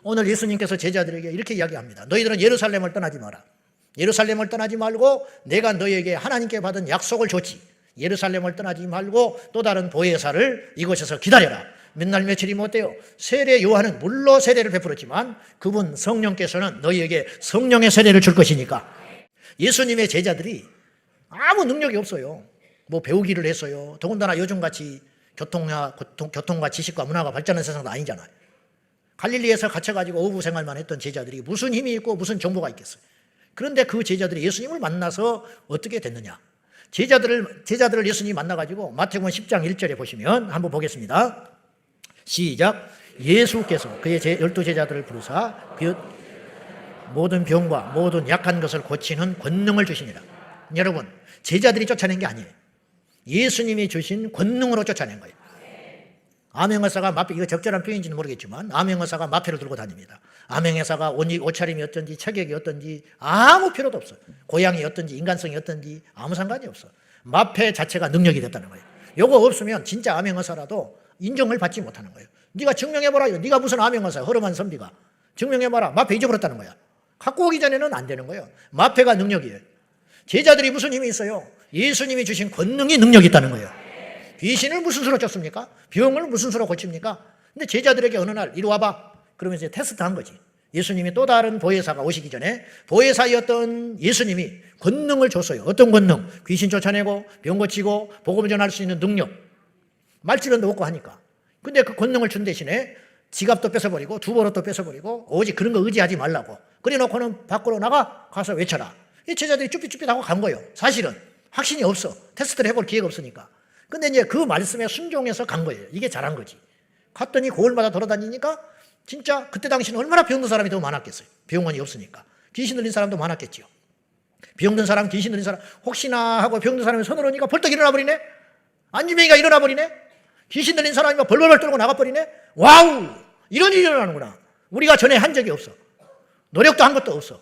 오늘 예수님께서 제자들에게 이렇게 이야기합니다. 너희들은 예루살렘을 떠나지 마라. 예루살렘을 떠나지 말고 내가 너희에게 하나님께 받은 약속을 줬지. 예루살렘을 떠나지 말고 또 다른 보혜사를 이곳에서 기다려라. 몇 날 며칠이 못 돼요. 세례 요한은 물로 세례를 베풀었지만 그분 성령께서는 너희에게 성령의 세례를 줄 것이니까. 예수님의 제자들이 아무 능력이 없어요. 뭐 배우기를 했어요. 더군다나 요즘같이 교통과 지식과 문화가 발전한 세상도 아니잖아요. 갈릴리에서 갇혀가지고 어부 생활만 했던 제자들이 무슨 힘이 있고 무슨 정보가 있겠어요. 그런데 그 제자들이 예수님을 만나서 어떻게 됐느냐. 제자들을 예수님이 만나가지고 마태복음 10장 1절에 보시면 한번 보겠습니다. 시작. 예수께서 그의 12제자들을 부르사 그 모든 병과 모든 약한 것을 고치는 권능을 주시니라. 여러분, 제자들이 쫓아낸 게 아니에요. 예수님이 주신 권능으로 쫓아낸 거예요. 암행어사가 마패, 이거 적절한 표현인지는 모르겠지만 암행어사가 마패를 들고 다닙니다. 암행어사가 옷차림이 어떤지 체격이 어떤지 아무 필요도 없어요. 고향이 어떤지 인간성이 어떤지 아무 상관이 없어. 마패 자체가 능력이 됐다는 거예요. 요거 없으면 진짜 암행어사라도 인정을 받지 못하는 거예요. 네가 증명해봐라. 네가 무슨 암행어사야. 허름한 선비가. 증명해봐라. 마패 잊어버렸다는 거야. 갖고 오기 전에는 안 되는 거예요. 마패가 능력이에요. 제자들이 무슨 힘이 있어요? 예수님이 주신 권능이 능력이 있다는 거예요. 귀신을 무슨 수로 쫓습니까? 병을 무슨 수로 고칩니까? 근데 제자들에게 어느 날 이리 와봐. 그러면서 테스트한 거지. 예수님이 또 다른 보혜사가 오시기 전에 보혜사였던 예수님이 권능을 줬어요. 어떤 권능? 귀신 쫓아내고 병 고치고 복음 전할 수 있는 능력. 말질은도 없고 하니까. 근데 그 권능을 준 대신에 지갑도 뺏어버리고 두보로도 뺏어버리고 오직 그런 거 의지하지 말라고. 그래놓고는 밖으로 가서 외쳐라. 이 제자들이 쭈삣쭈삣하고 간 거예요. 사실은 확신이 없어. 테스트를 해볼 기회가 없으니까. 근데 이제 그 말씀에 순종해서 간 거예요. 이게 잘한 거지. 갔더니 고을마다 돌아다니니까 진짜 그때 당시는 얼마나 병든 사람이 더 많았겠어요. 병원이 없으니까. 귀신 들린 사람도 많았겠지요. 병든 사람, 귀신 들린 사람 혹시나 하고 병든 사람이 손을 오니까 벌떡 일어나 버리네. 안주병이가 일어나 버리네. 귀신 들린 사람이 막 벌벌벌 떨고 나가 버리네. 와우! 이런 일이 일어나는구나. 우리가 전에 한 적이 없어. 노력도 한 것도 없어.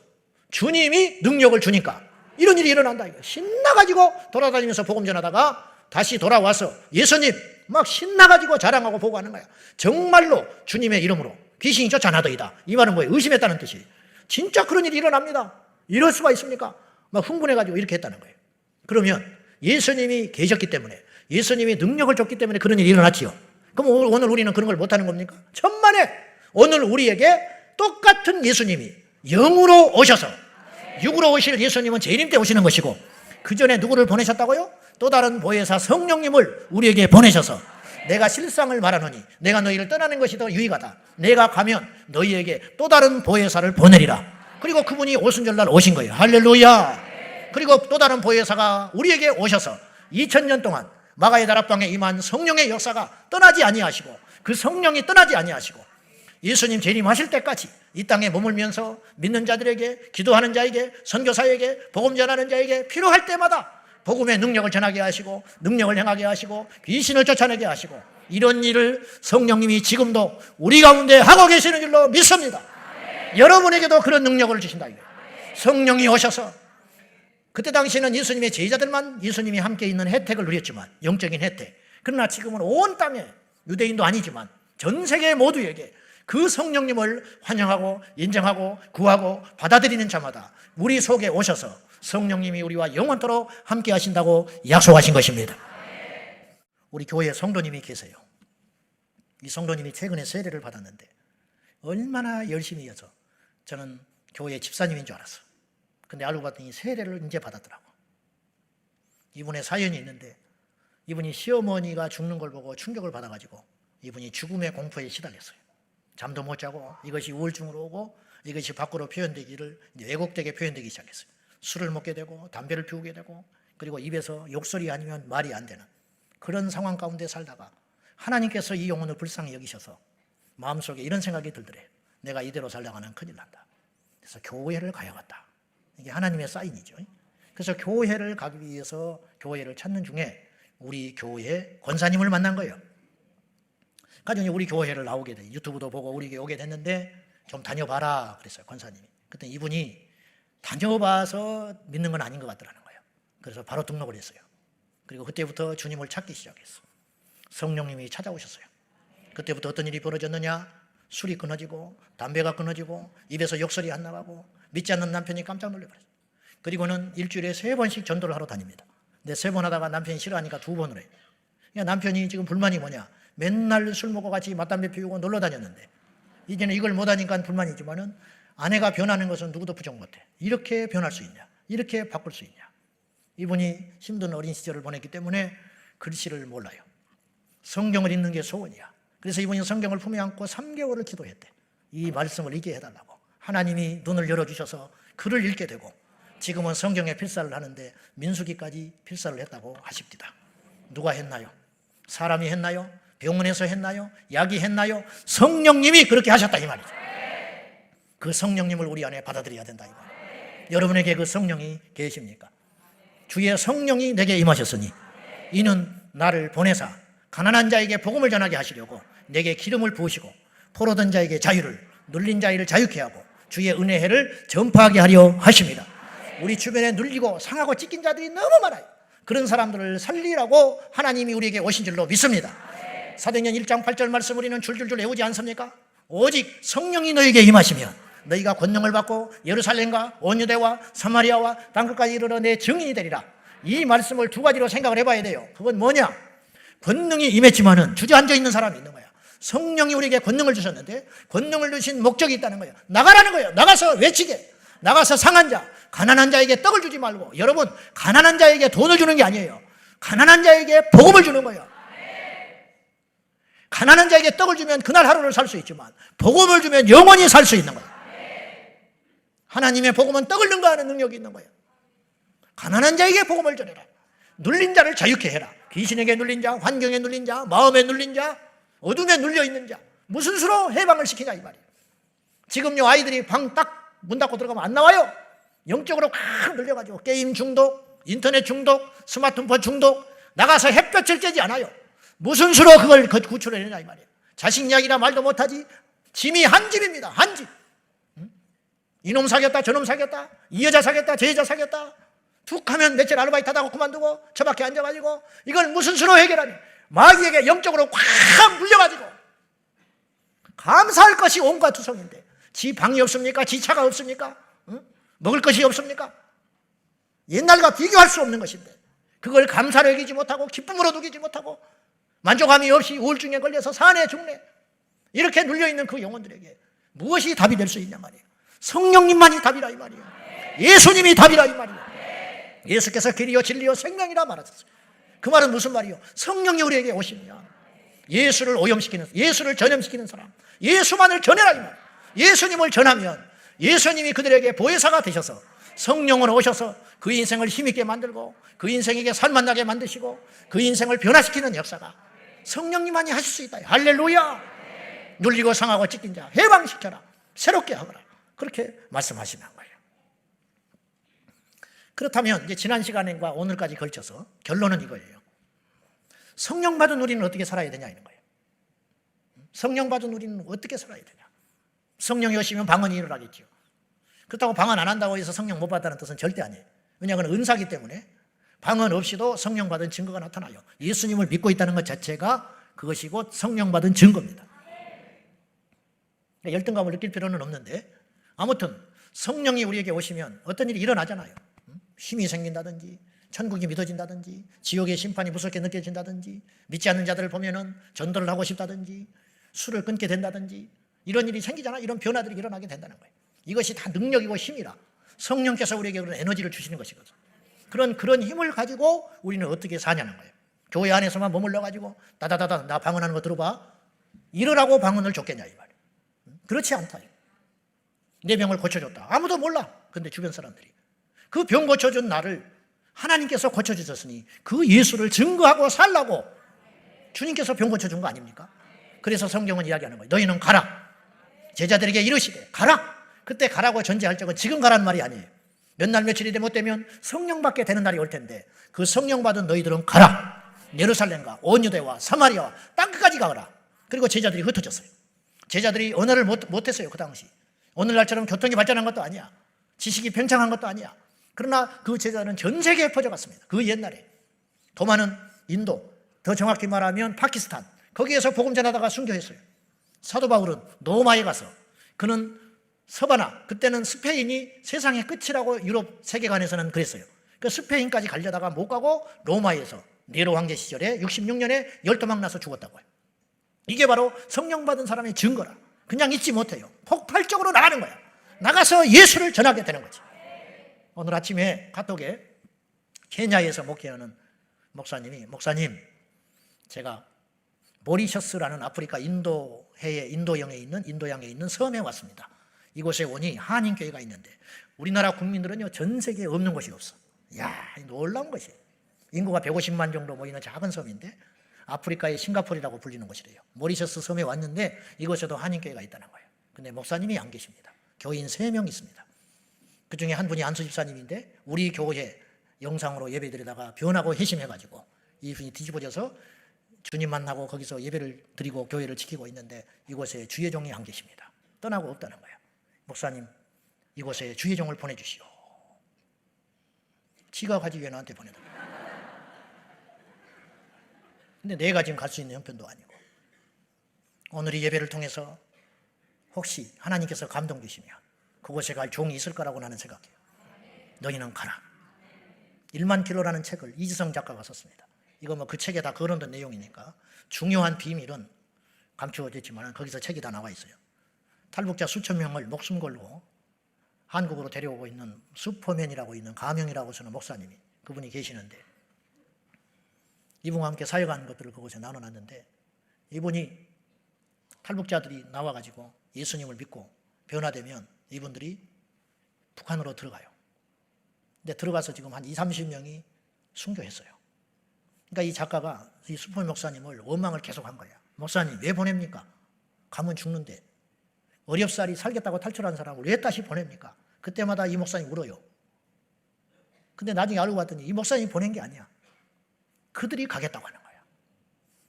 주님이 능력을 주니까 이런 일이 일어난다. 신나가지고 돌아다니면서 복음 전하다가 다시 돌아와서 예수님 막 신나가지고 자랑하고 보고하는 거야. 정말로 주님의 이름으로 귀신이 쫓아나더이다. 이 말은 뭐예요? 의심했다는 뜻이에요. 진짜 그런 일이 일어납니다. 이럴 수가 있습니까? 막 흥분해가지고 이렇게 했다는 거예요. 그러면 예수님이 계셨기 때문에 예수님이 능력을 줬기 때문에 그런 일이 일어났지요. 그럼 오늘 우리는 그런 걸 못하는 겁니까? 천만에 오늘 우리에게 똑같은 예수님이 영으로 오셔서 육으로 오실 예수님은 재림 때 오시는 것이고 그 전에 누구를 보내셨다고요? 또 다른 보혜사 성령님을 우리에게 보내셔서 내가 실상을 말하노니 내가 너희를 떠나는 것이 더 유익하다. 내가 가면 너희에게 또 다른 보혜사를 보내리라. 그리고 그분이 오순절날 오신 거예요. 할렐루야. 그리고 또 다른 보혜사가 우리에게 오셔서 2000년 동안 마가의 다락방에 임한 성령의 역사가 떠나지 아니하시고 그 성령이 떠나지 아니하시고 예수님 재림하실 때까지 이 땅에 머물면서 믿는 자들에게, 기도하는 자에게, 선교사에게, 복음 전하는 자에게 필요할 때마다 복음의 능력을 전하게 하시고 능력을 행하게 하시고 귀신을 쫓아내게 하시고 이런 일을 성령님이 지금도 우리 가운데 하고 계시는 줄로 믿습니다. 여러분에게도 그런 능력을 주신다. 성령이 오셔서 그때 당시에는 예수님의 제자들만 예수님이 함께 있는 혜택을 누렸지만 영적인 혜택. 그러나 지금은 온 땅에 유대인도 아니지만 전 세계 모두에게 그 성령님을 환영하고 인정하고 구하고 받아들이는 자마다 우리 속에 오셔서 성령님이 우리와 영원토록 함께 하신다고 약속하신 것입니다. 우리 교회에 성도님이 계세요. 이 성도님이 최근에 세례를 받았는데 얼마나 열심히 해서 저는 교회 집사님인 줄 알았어. 근데 알고 봤더니 세례를 이제 받았더라고. 이분의 사연이 있는데 이분이 시어머니가 죽는 걸 보고 충격을 받아가지고 이분이 죽음의 공포에 시달렸어요. 잠도 못 자고 이것이 우울증으로 오고 이것이 밖으로 표현되기를 왜곡되게 표현되기 시작했어요. 술을 먹게 되고 담배를 피우게 되고 그리고 입에서 욕설이 아니면 말이 안 되는 그런 상황 가운데 살다가 하나님께서 이 영혼을 불쌍히 여기셔서 마음속에 이런 생각이 들더래. 내가 이대로 살다가는 큰일 난다. 그래서 교회를 가야겠다. 이게 하나님의 사인이죠. 그래서 교회를 가기 위해서 교회를 찾는 중에 우리 교회 권사님을 만난 거예요. 가정이 우리 교회를 나오게 돼. 유튜브도 보고 우리 교회 오게 됐는데 좀 다녀봐라 그랬어요. 권사님이. 그때 이분이 다녀봐서 믿는 건 아닌 것 같더라는 거예요. 그래서 바로 등록을 했어요. 그리고 그때부터 주님을 찾기 시작했어. 성령님이 찾아오셨어요. 그때부터 어떤 일이 벌어졌느냐? 술이 끊어지고 담배가 끊어지고 입에서 욕설이 안 나가고 믿지 않는 남편이 깜짝 놀라버렸어요. 그리고는 일주일에 3번씩 전도를 하러 다닙니다. 근데 3번 하다가 남편이 싫어하니까 2번을 해요. 그러니까 남편이 지금 불만이 뭐냐, 맨날 술 먹고 같이 맞담배 피우고 놀러 다녔는데 이제는 이걸 못하니까 불만이지만은 아내가 변하는 것은 누구도 부정 못해. 이렇게 변할 수 있냐, 이렇게 바꿀 수 있냐. 이분이 힘든 어린 시절을 보냈기 때문에 글씨를 몰라요. 성경을 읽는 게 소원이야. 그래서 이분이 성경을 품에 안고 3개월을 기도했대. 이 말씀을 읽게 해달라고. 하나님이 눈을 열어주셔서 글을 읽게 되고 지금은 성경에 필사를 하는데 민수기까지 필사를 했다고 하십니다. 누가 했나요? 사람이 했나요? 병원에서 했나요? 약이 했나요? 성령님이 그렇게 하셨다 이 말이죠. 그 성령님을 우리 안에 받아들여야 된다 이 말이에요. 여러분에게 그 성령이 계십니까? 주의 성령이 내게 임하셨으니 이는 나를 보내사 가난한 자에게 복음을 전하게 하시려고 내게 기름을 부으시고 포로된 자에게 자유를, 눌린 자를 자유케 하고 주의 은혜의 해를 전파하게 하려 하십니다. 우리 주변에 눌리고 상하고 찢긴 자들이 너무 많아요. 그런 사람들을 살리라고 하나님이 우리에게 오신 줄로 믿습니다. 사도행전 1장 8절 말씀 우리는 줄줄줄 외우지 않습니까? 오직 성령이 너에게 임하시면 너희가 권능을 받고 예루살렘과 온 유대와 사마리아와 땅끝까지 이르러 내 증인이 되리라. 이 말씀을 2가지로 생각을 해봐야 돼요. 그건 뭐냐? 권능이 임했지만은 주저앉아 있는 사람이 있는 거야. 성령이 우리에게 권능을 주셨는데 권능을 주신 목적이 있다는 거예요. 나가라는 거예요. 나가서 외치게. 나가서 상한 자, 가난한 자에게 떡을 주지 말고, 여러분 가난한 자에게 돈을 주는 게 아니에요. 가난한 자에게 복음을 주는 거예요. 가난한 자에게 떡을 주면 그날 하루를 살 수 있지만 복음을 주면 영원히 살 수 있는 거예요. 하나님의 복음은 떡을 능가하는 능력이 있는 거예요. 가난한 자에게 복음을 전해라. 눌린 자를 자유케 해라. 귀신에게 눌린 자, 환경에 눌린 자, 마음에 눌린 자, 어둠에 눌려있는 자, 무슨 수로 해방을 시키냐 이 말이에요. 지금요 아이들이 방 딱 문 닫고 들어가면 안 나와요. 영적으로 확 눌려가지고 게임 중독, 인터넷 중독, 스마트폰 중독, 나가서 햇볕을 쬐지 않아요. 무슨 수로 그걸 구출해내냐 이 말이에요. 자식 이야기라 말도 못하지. 짐이 한 집입니다. 한 집. 이놈 사귀었다 저놈 사귀었다, 이 여자 사귀었다 저 여자 사귀었다, 툭 하면 며칠 아르바이트 하다가 그만두고 저밖에 앉아가지고 이걸 무슨 수로 해결하니? 마귀에게 영적으로 확 물려가지고 감사할 것이 온갖 투성인데 지 방이 없습니까? 지 차가 없습니까? 응? 먹을 것이 없습니까? 옛날과 비교할 수 없는 것인데 그걸 감사로 여기지 못하고 기쁨으로 누기지 못하고 만족함이 없이 우울증에 걸려서 산에 죽네. 이렇게 눌려있는 그 영혼들에게 무엇이 답이 될 수 있냐 말이에요. 성령님만이 답이라 이 말이에요. 예수님이 답이라 이 말이에요. 예수께서 길이요 진리요 생명이라 말하셨어요. 그 말은 무슨 말이요? 성령이 우리에게 오시면 예수를 오염시키는, 예수를 전염시키는 사람, 예수만을 전해라 이 말. 예수님을 전하면 예수님이 그들에게 보혜사가 되셔서 성령으로 오셔서 그 인생을 힘있게 만들고 그 인생에게 살만나게 만드시고 그 인생을 변화시키는 역사가 성령님만이 하실 수 있다. 할렐루야. 눌리고 상하고 찢긴 자 해방시켜라. 새롭게 하거라. 그렇게 말씀하시는 거예요. 그렇다면 이제 지난 시간과 오늘까지 걸쳐서 결론은 이거예요. 성령 받은 우리는 어떻게 살아야 되냐 이런 거예요. 성령 받은 우리는 어떻게 살아야 되냐. 성령이 오시면 방언이 일어나겠죠. 그렇다고 방언 안 한다고 해서 성령 못 받다는 뜻은 절대 아니에요. 왜냐하면 은사기 때문에 방언 없이도 성령 받은 증거가 나타나요. 예수님을 믿고 있다는 것 자체가 그것이 곧 성령 받은 증거입니다. 열등감을 느낄 필요는 없는데 아무튼 성령이 우리에게 오시면 어떤 일이 일어나잖아요. 힘이 생긴다든지 천국이 믿어진다든지 지옥의 심판이 무섭게 느껴진다든지 믿지 않는 자들을 보면은 전도를 하고 싶다든지 술을 끊게 된다든지 이런 일이 생기잖아. 이런 변화들이 일어나게 된다는 거예요. 이것이 다 능력이고 힘이라 성령께서 우리에게 그런 에너지를 주시는 것이거든. 그런 힘을 가지고 우리는 어떻게 사냐는 거예요. 교회 안에서만 머물러 가지고 다다다다 나 방언하는 거 들어봐 이러라고 방언을 줬겠냐 이 말이에요. 그렇지 않다. 내 병을 고쳐줬다. 아무도 몰라. 근데 주변 사람들이 그 병 고쳐준 나를 하나님께서 고쳐주셨으니 그 예수를 증거하고 살라고 주님께서 병 고쳐준 거 아닙니까? 그래서 성경은 이야기하는 거예요. 너희는 가라. 제자들에게 이르시되 가라. 그때 가라고 전제할 적은 지금 가라는 말이 아니에요. 몇 날 며칠이 못 되면 성령 받게 되는 날이 올 텐데 그 성령 받은 너희들은 가라. 예루살렘과 온 유대와 사마리아와 땅끝까지 가라. 그리고 제자들이 흩어졌어요. 제자들이 언어를 못했어요. 그 당시 오늘날처럼 교통이 발전한 것도 아니야. 지식이 팽창한 것도 아니야. 그러나 그 제자는 전 세계에 퍼져갔습니다. 그 옛날에 더 많은 인도, 더 정확히 말하면 파키스탄, 거기에서 복음 전하다가 순교했어요. 사도 바울은 로마에 가서 그는 서바나, 그때는 스페인이 세상의 끝이라고 유럽 세계관에서는 그랬어요. 그 스페인까지 가려다가 못 가고 로마에서 네로 황제 시절에 66년에 열도망 나서 죽었다고 해요. 이게 바로 성령 받은 사람의 증거라. 그냥 잊지 못해요. 폭발적으로 나가는 거야. 나가서 예수를 전하게 되는 거지. 오늘 아침에 카톡에 케냐에서 목회하는 목사님이, 목사님, 제가 모리셔스라는 아프리카 인도양에 있는 섬에 왔습니다. 이곳에 오니 한인교회가 있는데 우리나라 국민들은요, 전 세계에 없는 곳이 없어. 이야, 놀라운 것이. 인구가 150만 정도 모이는 작은 섬인데 아프리카의 싱가포르라고 불리는 곳이래요. 모리셔스 섬에 왔는데 이곳에도 한인교회가 있다는 거예요. 근데 목사님이 안 계십니다. 교인 3명 있습니다. 그 중에 한 분이 안수 집사님인데 우리 교회 영상으로 예배드리다가 변하고 회심해가지고 이분이 뒤집어져서 주님 만나고 거기서 예배를 드리고 교회를 지키고 있는데 이곳에 주의 종이 안 계십니다. 떠나고 없다는 거예요. 목사님, 이곳에 주의 종을 보내주시오. 지가 가지 왜 나한테 보내달라. 근데 내가 지금 갈 수 있는 형편도 아니고, 오늘 이 예배를 통해서 혹시 하나님께서 감동 주시면 그곳에 갈 종이 있을 거라고 나는 생각해요. 너희는 가라. 1만 킬로라는 책을 이지성 작가가 썼습니다. 이거 뭐 그 책에 다 거론된 내용이니까 중요한 비밀은 감추어졌지만 거기서 책이 다 나와 있어요. 탈북자 수천 명을 목숨 걸고 한국으로 데려오고 있는 슈퍼맨이라고 있는 가명이라고 쓰는 목사님이, 그분이 계시는데 이분과 함께 사역하는 것들을 그곳에 나눠놨는데, 이분이 탈북자들이 나와가지고 예수님을 믿고 변화되면 이분들이 북한으로 들어가요. 근데 들어가서 지금 한 20-30명이 순교했어요. 그러니까 이 작가가 이 슈퍼 목사님을 원망을 계속한 거야. 목사님 왜 보냅니까? 가면 죽는데. 어렵사리 살겠다고 탈출한 사람을 왜 다시 보냅니까? 그때마다 이 목사님 울어요. 근데 나중에 알고 봤더니 이 목사님이 보낸 게 아니야. 그들이 가겠다고 하는 거야.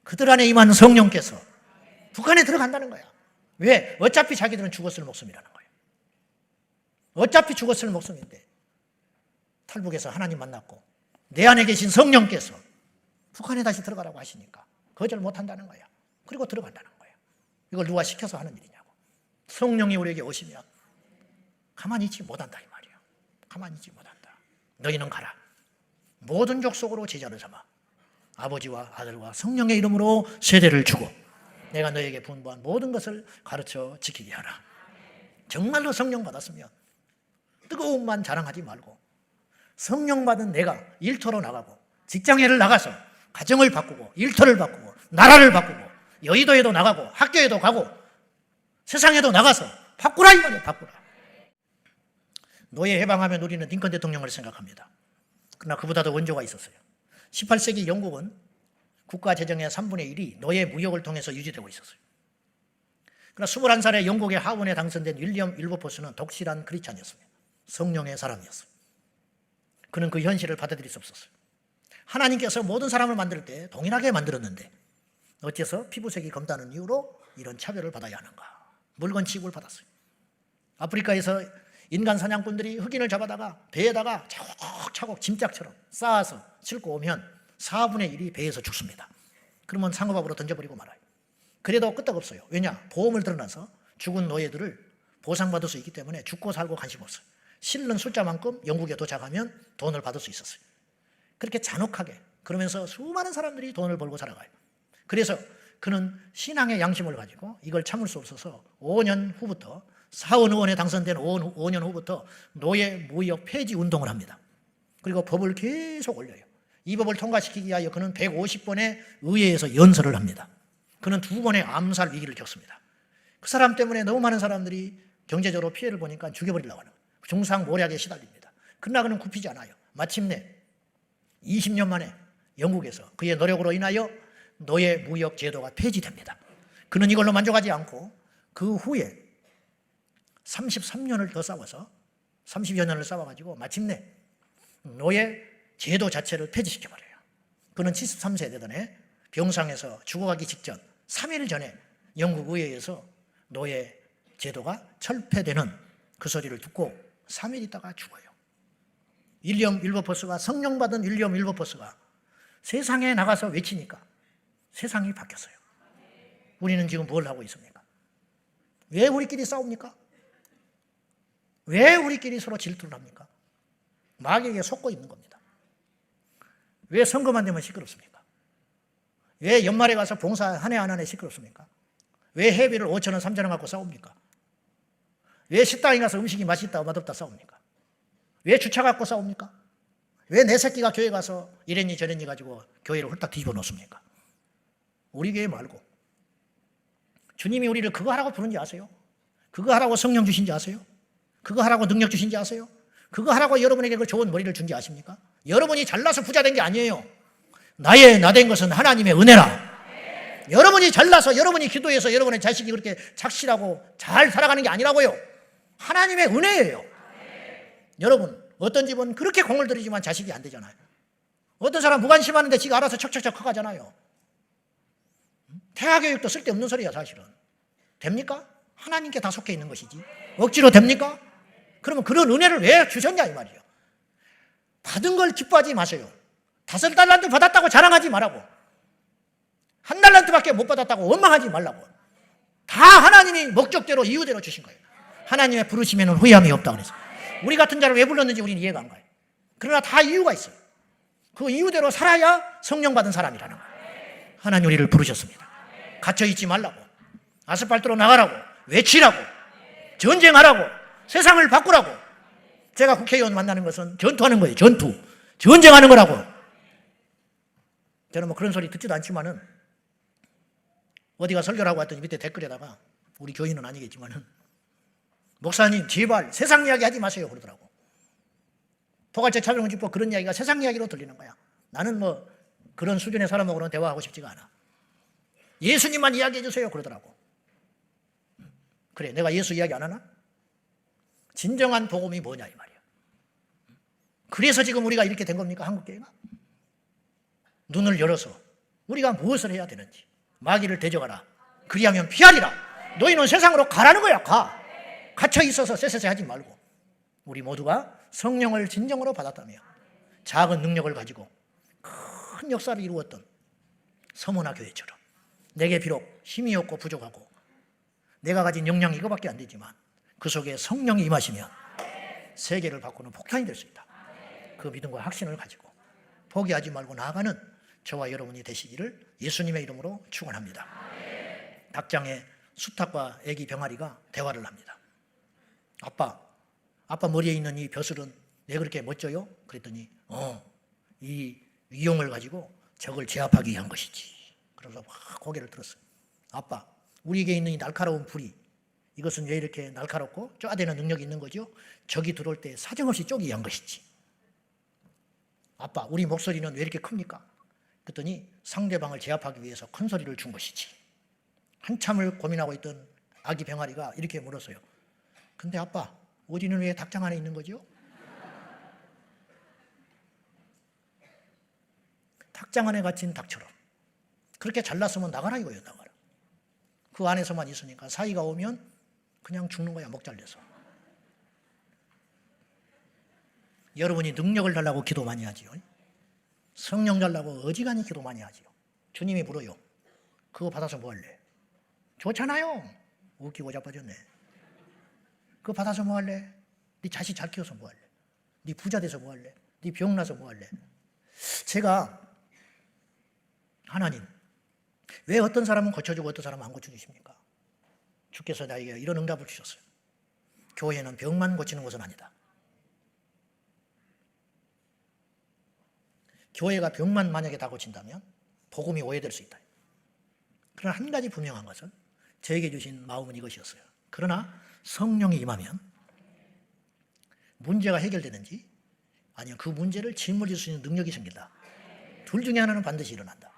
그들 안에 임하는 성령께서 북한에 들어간다는 거야. 왜? 어차피 자기들은 죽었을 목숨이라는 거예요. 어차피 죽었을 목숨인데 탈북해서 하나님 만났고 내 안에 계신 성령께서 북한에 다시 들어가라고 하시니까 거절 못한다는 거야. 그리고 들어간다는 거야. 이걸 누가 시켜서 하는 일이냐고. 성령이 우리에게 오시면 가만히 있지 못한다 이 말이야. 가만히 있지 못한다. 너희는 가라. 모든 족속으로 제자를 삼아 아버지와 아들과 성령의 이름으로 세례를 주고 내가 너에게 분부한 모든 것을 가르쳐 지키게 하라. 정말로 성령 받았으면 뜨거움만 자랑하지 말고 성령 받은 내가 일터로 나가고 직장에를 나가서 가정을 바꾸고 일터를 바꾸고 나라를 바꾸고 여의도에도 나가고 학교에도 가고 세상에도 나가서 바꾸라 이 말이야. 바꾸라. 노예 해방하면 우리는 링컨 대통령을 생각합니다. 그러나 그보다도 원조가 있었어요. 18세기 영국은 국가 재정의 3분의 1이 노예 무역을 통해서 유지되고 있었어요. 그러나 21살에 영국의 하원에 당선된 윌리엄 윌버포스는 독실한 크리스찬이었습니다. 성령의 사람이었어요. 그는 그 현실을 받아들일 수 없었어요. 하나님께서 모든 사람을 만들 때 동일하게 만들었는데 어째서 피부색이 검다는 이유로 이런 차별을 받아야 하는가. 물건 취급을 받았어요. 아프리카에서 인간 사냥꾼들이 흑인을 잡아다가 배에다가 차곡차곡 짐짝처럼 쌓아서 싣고 오면 4분의 1이 배에서 죽습니다. 그러면 상어밥으로 던져버리고 말아요. 그래도 끄떡없어요. 왜냐? 보험을 들어놔서 죽은 노예들을 보상받을 수 있기 때문에 죽고 살고 관심 없어요. 실는 숫자만큼 영국에 도착하면 돈을 받을 수 있었어요. 그렇게 잔혹하게 그러면서 수많은 사람들이 돈을 벌고 살아가요. 그래서 그는 신앙의 양심을 가지고 이걸 참을 수 없어서 5년 후부터 사원 의원에 당선된 5년 후부터 노예 무역 폐지 운동을 합니다. 그리고 법을 계속 올려요. 이 법을 통과시키기 위하여 그는 150번의 의회에서 연설을 합니다. 그는 2번의 암살 위기를 겪습니다. 그 사람 때문에 너무 많은 사람들이 경제적으로 피해를 보니까 죽여버리려고 하는 거예요. 중상모략에 시달립니다. 그러나 그는 굽히지 않아요. 마침내 20년 만에 영국에서 그의 노력으로 인하여 노예 무역 제도가 폐지됩니다. 그는 이걸로 만족하지 않고 그 후에 33년을 더 싸워서 30여 년을 싸워가지고 마침내 노예 제도 자체를 폐지시켜버려요. 그는 73세 되던 병상에서 죽어가기 직전 3일 전에 영국 의회에서 노예 제도가 철폐되는 그 소리를 듣고 3일 있다가 죽어요. 윌리엄 윌버포스가, 성령 받은 윌리엄 윌버포스가 세상에 나가서 외치니까 세상이 바뀌었어요. 우리는 지금 뭘 하고 있습니까? 왜 우리끼리 싸웁니까? 왜 우리끼리 서로 질투를 합니까? 마귀에게 속고 있는 겁니다. 왜 선거만 되면 시끄럽습니까? 왜 연말에 가서 봉사 한 해 안 하네 시끄럽습니까? 왜 회비를 5,000원, 3,000원 갖고 싸웁니까? 왜 식당에 가서 음식이 맛있다, 맛없다 싸웁니까? 왜 주차 갖고 싸웁니까? 왜 내 새끼가 교회 가서 이랬니 저랬니 가지고 교회를 홀딱 뒤집어 놓습니까? 우리 교회 말고. 주님이 우리를 그거 하라고 부른지 아세요? 그거 하라고 성령 주신지 아세요? 그거 하라고 능력 주신지 아세요? 그거 하라고 여러분에게 그 좋은 머리를 준지 아십니까? 여러분이 잘나서 부자 된 게 아니에요. 나 된 것은 하나님의 은혜라. 여러분이 잘나서 여러분이 기도해서 여러분의 자식이 그렇게 착실하고 잘 살아가는 게 아니라고요. 하나님의 은혜예요. 여러분, 어떤 집은 그렇게 공을 들이지만 자식이 안 되잖아요. 어떤 사람 무관심하는데 지가 알아서 척척척 커가잖아요. 태아교육도 쓸데없는 소리야 사실은. 됩니까? 하나님께 다 속해 있는 것이지. 억지로 됩니까? 그러면 그런 은혜를 왜 주셨냐 이 말이에요. 받은 걸 기뻐하지 마세요. 5달란트 받았다고 자랑하지 말라고. 1달란트밖에 못 받았다고 원망하지 말라고. 다 하나님이 목적대로 이유대로 주신 거예요. 하나님의 부르시면 후회함이 없다 그랬어요. 우리 같은 자를 왜 불렀는지 우리는 이해가 안 가요. 그러나 다 이유가 있어요. 그 이유대로 살아야 성령 받은 사람이라는 거예요. 하나님 우리를 부르셨습니다. 갇혀있지 말라고, 아스팔트로 나가라고, 외치라고, 전쟁하라고, 세상을 바꾸라고. 제가 국회의원 만나는 것은 전투하는 거예요. 전쟁하는 거라고. 저는 뭐 그런 소리 듣지도 않지만은 어디가 설교를 하고 왔더니 밑에 댓글에다가, 우리 교인은 아니겠지만은, 목사님 제발 세상 이야기 하지 마세요 그러더라고. 포괄적 차별금지법 그런 이야기가 세상 이야기로 들리는 거야. 나는 뭐 그런 수준의 사람하고는 대화하고 싶지가 않아. 예수님만 이야기해 주세요 그러더라고. 그래, 내가 예수 이야기 안 하나? 진정한 복음이 뭐냐 이 말이야. 그래서 지금 우리가 이렇게 된 겁니까? 한국교회가? 눈을 열어서 우리가 무엇을 해야 되는지, 마귀를 대적하라. 그리하면 피하리라. 너희는 세상으로 가라는 거야. 갇혀 있어서 쎄쎄쎄 하지 말고, 우리 모두가 성령을 진정으로 받았다며 작은 능력을 가지고 큰 역사를 이루었던 서문화 교회처럼 내게 비록 힘이 없고 부족하고 내가 가진 역량이 이거밖에 안 되지만 그 속에 성령이 임하시면 세계를 바꾸는 폭탄이 될 수 있다. 그 믿음과 확신을 가지고 포기하지 말고 나아가는 저와 여러분이 되시기를 예수님의 이름으로 축원합니다. 닭장에 수탉과 애기 병아리가 대화를 합니다. 아빠 머리에 있는 이 벼슬은 왜 그렇게 멋져요? 그랬더니 이 위용을 가지고 적을 제압하기 위한 것이지. 그래서 막 고개를 들었어요. 아빠, 우리에게 있는 이 날카로운 불이, 이것은 왜 이렇게 날카롭고 쪼아대는 능력이 있는 거죠? 적이 들어올 때 사정없이 쪼기 위한 것이지. 아빠, 우리 목소리는 왜 이렇게 큽니까? 그랬더니 상대방을 제압하기 위해서 큰 소리를 준 것이지. 한참을 고민하고 있던 아기 병아리가 이렇게 물었어요. 근데 아빠, 우리는 왜 닭장 안에 있는 거죠? 닭장 안에 갇힌 닭처럼 그렇게 잘났으면 나가라 이거예요. 나가라. 그 안에서만 있으니까 사이가 오면 그냥 죽는 거야. 목 잘려서. 여러분이 능력을 달라고 기도 많이 하지요. 성령 달라고 어지간히 기도 많이 하지요. 주님이 물어요. 그거 받아서 뭐 할래? 좋잖아요. 웃기고 자빠졌네. 그거 받아서 뭐 할래? 네 자식 잘 키워서 뭐 할래? 네 부자 돼서 뭐 할래? 네 병 나서 뭐 할래? 제가 하나님, 왜 어떤 사람은 고쳐주고 어떤 사람은 안 고쳐주십니까? 주께서 나에게 이런 응답을 주셨어요. 교회는 병만 고치는 것은 아니다. 교회가 병만 만약에 다 고친다면 복음이 오해될 수 있다. 그러나 한 가지 분명한 것은 저에게 주신 마음은 이것이었어요. 그러나 성령이 임하면 문제가 해결되는지 아니면 그 문제를 짊어질 수 있는 능력이 생긴다. 둘 중에 하나는 반드시 일어난다.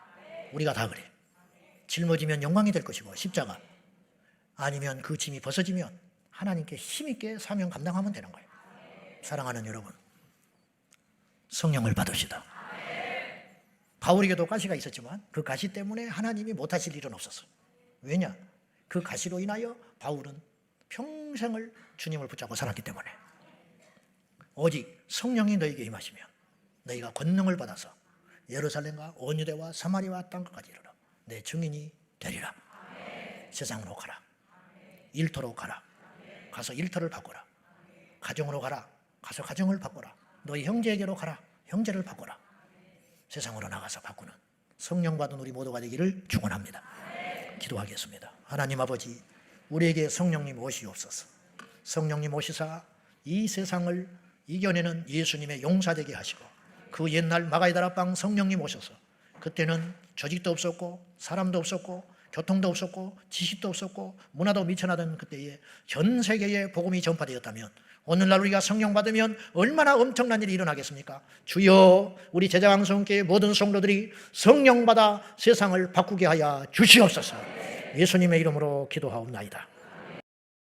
우리가 다 그래. 짊어지면 영광이 될 것이고 십자가, 아니면 그 짐이 벗어지면 하나님께 힘있게 사명 감당하면 되는 거예요. 사랑하는 여러분, 성령을 받읍시다. 바울에게도 가시가 있었지만 그 가시 때문에 하나님이 못하실 일은 없었어요. 왜냐? 그 가시로 인하여 바울은 평생을 주님을 붙잡고 살았기 때문에. 오직 성령이 너에게 임하시면 너희가 권능을 받아서 예루살렘과 온 유대와 사마리아와 땅끝까지 이르러 내 증인이 되리라. 세상으로 가라. 일터로 가라. 가서 일터를 바꿔라. 가정으로 가라. 가서 가정을 바꿔라. 너희 형제에게로 가라. 형제를 바꿔라. 세상으로 나가서 바꾸는 성령 받은 우리 모두가 되기를 축원합니다. 기도하겠습니다. 하나님 아버지, 우리에게 성령님 오시옵소서. 성령님 오시사 이 세상을 이겨내는 예수님의 용사되게 하시고, 그 옛날 마가이다라방 성령님 오셔서 그때는 조직도 없었고 사람도 없었고 교통도 없었고 지식도 없었고 문화도 미천하던 그때에 전 세계에 복음이 전파되었다면, 오늘날 우리가 성령 받으면 얼마나 엄청난 일이 일어나겠습니까? 주여, 우리 제자강성교회 모든 성도들이 성령 받아 세상을 바꾸게 하여 주시옵소서. 예수님의 이름으로 기도하옵나이다.